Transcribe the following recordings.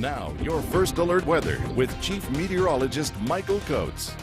Now, your first alert weather with Chief Meteorologist Michael Coates.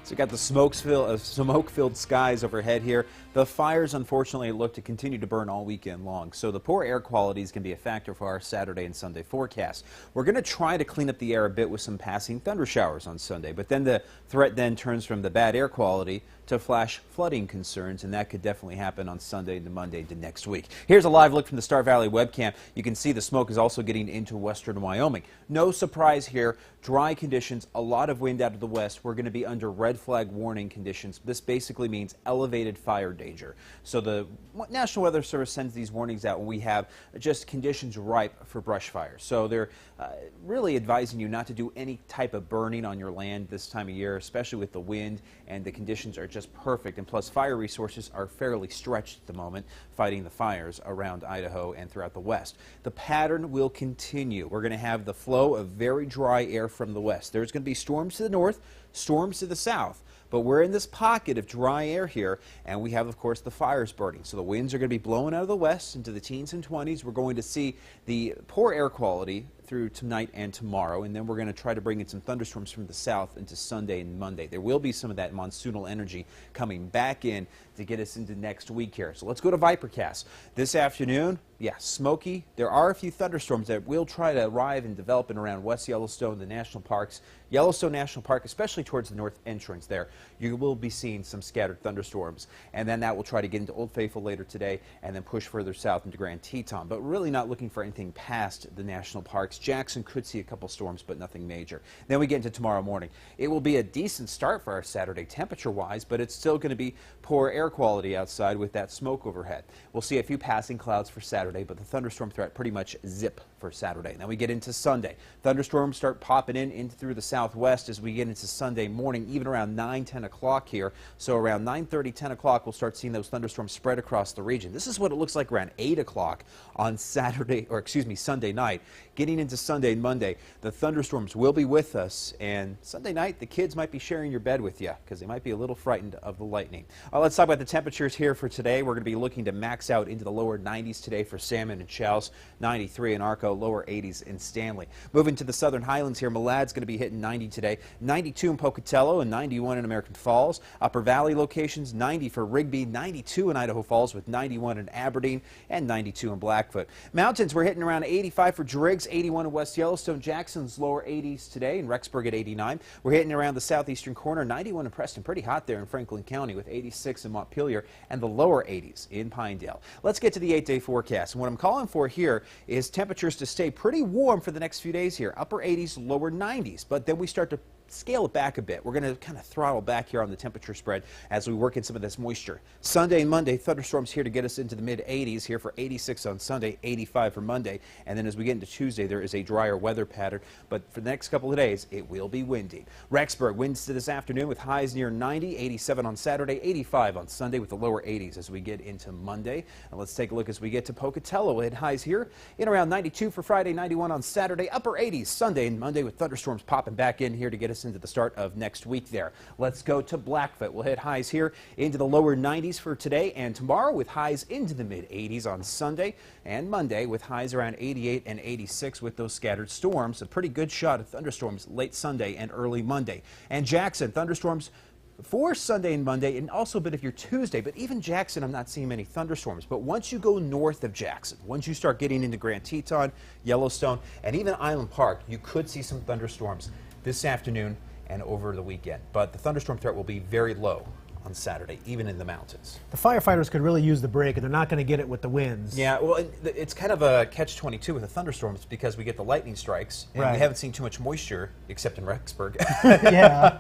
So we got the smoke-filled skies overhead here. The fires, unfortunately, look to continue to burn all weekend long. So the poor air quality is going to be a factor for our Saturday and Sunday forecast. We're going to try to clean up the air a bit with some passing thunder showers on Sunday. But then the threat then turns from the bad air quality to flash flooding concerns, and that could definitely happen on Sunday to Monday to next week. Here's a live look from the Star Valley webcam. You can see the smoke is also getting into western Wyoming. No surprise here. Dry conditions, a lot of wind out of the west. We're going to be under red flag warning conditions. This basically means elevated fire danger. So the National Weather Service sends these warnings out when we have just conditions ripe for brush fires. So they're really advising you not to do any type of burning on your land this time of year, especially with the wind, and the conditions are just perfect. And plus, fire resources are fairly stretched at the moment, fighting the fires around Idaho and throughout the west. The pattern will continue. We're going to have the flow of very dry air from the west. There's going to be storms to the north, storms to the south. But we're in this pocket of dry air here, and we have, of course, the fires burning. So the winds are going to be blowing out of the west into the teens and 20s. We're going to see the poor air quality through tonight and tomorrow, and then we're going to try to bring in some thunderstorms from the south into Sunday and Monday. There will be some of that monsoonal energy coming back in to get us into next week here. So let's go to Vipercast. This afternoon, yeah, smoky. There are a few thunderstorms that will try to arrive and develop in around West Yellowstone, the national parks. Yellowstone National Park, especially towards the north entrance there, you will be seeing some scattered thunderstorms. And then that will try to get into Old Faithful later today and then push further south into Grand Teton. But really not looking for anything past the national parks. Jackson could see a couple storms, but nothing major. Then we get into tomorrow morning. It will be a decent start for our Saturday temperature-wise, but it's still going to be poor air quality outside with that smoke overhead. We'll see a few passing clouds for Saturday, but the thunderstorm threat pretty much zip for Saturday. Then we get into Sunday. Thunderstorms start popping in through the southwest as we get into Sunday morning, even around 9, 10 o'clock here. So around 9:30, 10 o'clock, we'll start seeing those thunderstorms spread across the region. This is what it looks like around 8 o'clock on Sunday night. Getting into Sunday and Monday, the thunderstorms will be with us, and Sunday night, the kids might be sharing your bed with you because they might be a little frightened of the lightning. Let's talk about the temperatures here for today. We're going to be looking to max out into the lower 90s today for Salmon and Chouse, 93 in Arco, lower 80s in Stanley. Moving to the southern highlands here, Malad's going to be hitting 90 today, 92 in Pocatello and 91 in American Falls. Upper Valley locations, 90 for Rigby, 92 in Idaho Falls with 91 in Aberdeen and 92 in Blackfoot. Mountains, we're hitting around 85 for Driggs, 81 in West Yellowstone. Jackson's lower 80s today, and Rexburg at 89. We're hitting around the southeastern corner, 91 in Preston, pretty hot there in Franklin County with 86 in Montpelier and the lower 80s in Pinedale. Let's get to the 8-day forecast. And what I'm calling for here is temperatures to stay pretty warm for the next few days here, upper 80s, lower 90s, but then we start to scale it back a bit. We're going to kind of throttle back here on the temperature spread as we work in some of this moisture. Sunday and Monday, thunderstorms here to get us into the mid-80s here for 86 on Sunday, 85 for Monday. And then as we get into Tuesday, there is a drier weather pattern. But for the next couple of days, it will be windy. Rexburg, winds to this afternoon with highs near 90, 87 on Saturday, 85 on Sunday with the lower 80s as we get into Monday. And let's take a look as we get to Pocatello. We'll hit highs here in around 92 for Friday, 91 on Saturday, upper 80s Sunday and Monday with thunderstorms popping back in here to get us into the start of next week there. Let's go to Blackfoot. We'll hit highs here into the lower 90s for today and tomorrow with highs into the mid 80s on Sunday and Monday with highs around 88 and 86 with those scattered storms. A pretty good shot of thunderstorms late Sunday and early Monday. And Jackson, thunderstorms for Sunday and Monday and also a bit of your Tuesday, but even Jackson, I'm not seeing many thunderstorms. But once you go north of Jackson, once you start getting into Grand Teton, Yellowstone, and even Island Park, you could see some thunderstorms this afternoon and over the weekend. But the thunderstorm threat will be very low on Saturday, even in the mountains. The firefighters could really use the break, and they're not going to get it with the winds. Yeah, well, it's kind of a catch-22 with the thunderstorms because we get the lightning strikes, and we haven't seen too much moisture, except in Rexburg. Yeah.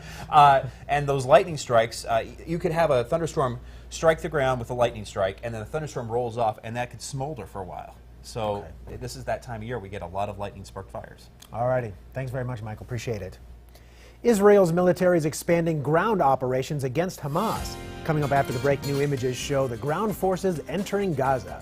And those lightning strikes, you could have a thunderstorm strike the ground with a lightning strike, and then the thunderstorm rolls off, and that could smolder for a while. So this is that time of year we get a lot of lightning-sparked fires. All righty. Thanks very much, Michael. Appreciate it. Israel's military is expanding ground operations against Hamas. Coming up after the break, new images show the ground forces entering Gaza.